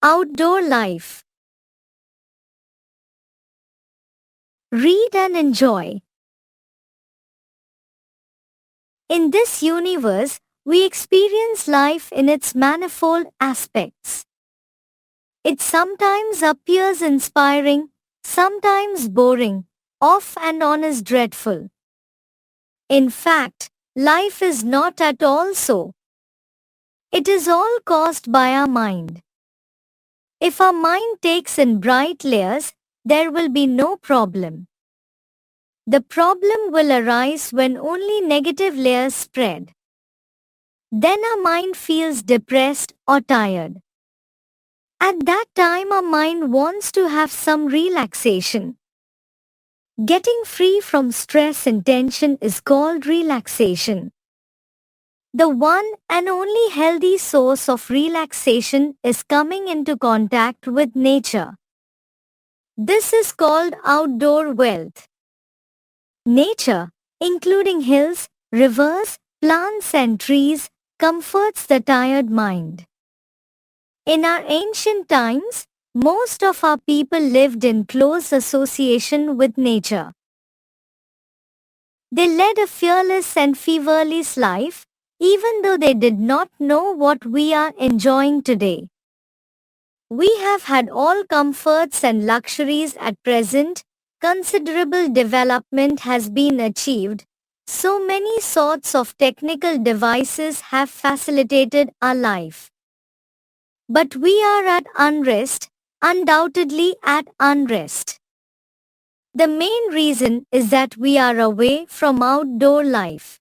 Outdoor life. Read and enjoy. In this universe, we experience life in its manifold aspects. It sometimes appears inspiring, sometimes boring, off and on is dreadful. In fact, life is not at all so. It is all caused by our mind. If our mind takes in bright layers, there will be no problem. The problem will arise when only negative layers spread. Then our mind feels depressed or tired. At that time our mind wants to have some relaxation. Getting free from stress and tension is called relaxation. The one and only healthy source of relaxation is coming into contact with nature. This is called outdoor wealth. Nature, including hills, rivers, plants and trees, comforts the tired mind. In our ancient times, most of our people lived in close association with nature. They led a fearless and feverless life, even though they did not know what we are enjoying today. We have had all comforts and luxuries at present. Considerable development has been achieved. So many sorts of technical devices have facilitated our life. But we are at unrest, undoubtedly at unrest. The main reason is that we are away from outdoor life.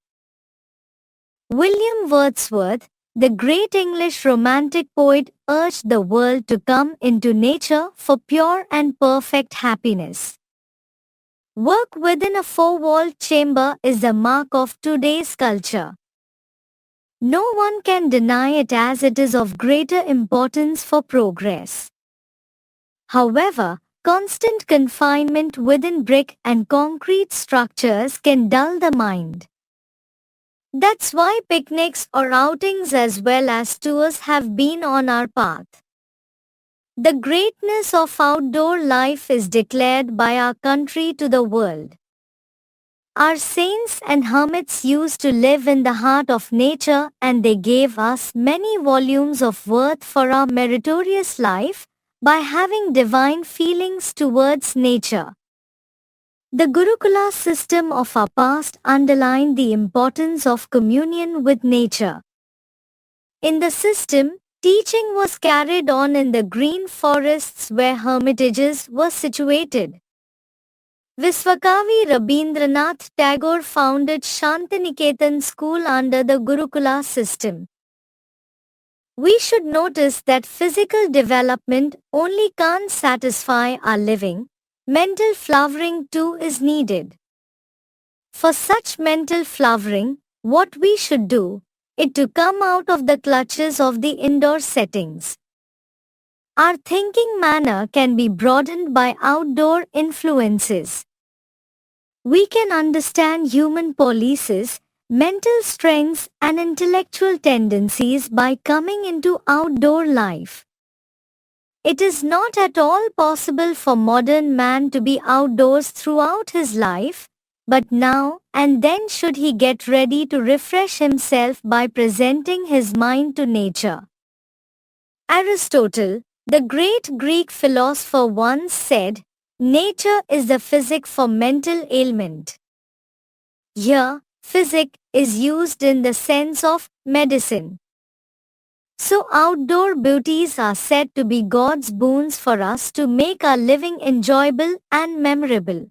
William Wordsworth, the great English romantic poet, urged the world to come into nature for pure and perfect happiness. Work within a four-walled chamber is the mark of today's culture. No one can deny it as it is of greater importance for progress. However, constant confinement within brick and concrete structures can dull the mind. That's why picnics or outings as well as tours have been on our path. The greatness of outdoor life is declared by our country to the world. Our saints and hermits used to live in the heart of nature and they gave us many volumes of worth for our meritorious life by having divine feelings towards nature. The Gurukula system of our past underlined the importance of communion with nature. In the system, teaching was carried on in the green forests where hermitages were situated. Visvakavi Rabindranath Tagore founded Shantiniketan school under the Gurukula system. We should notice that physical development only can't satisfy our living. Mental flowering too is needed. For such mental flowering, what we should do is to come out of the clutches of the indoor settings. Our thinking manner can be broadened by outdoor influences. We can understand human policies, mental strengths and intellectual tendencies by coming into outdoor life. It is not at all possible for modern man to be outdoors throughout his life, but now and then should he get ready to refresh himself by presenting his mind to nature. Aristotle, the great Greek philosopher, once said, "Nature is the physic for mental ailment." Here, physic is used in the sense of medicine. So outdoor beauties are said to be God's boons for us to make our living enjoyable and memorable.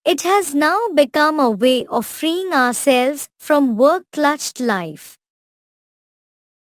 It has now become a way of freeing ourselves from work-clutched life.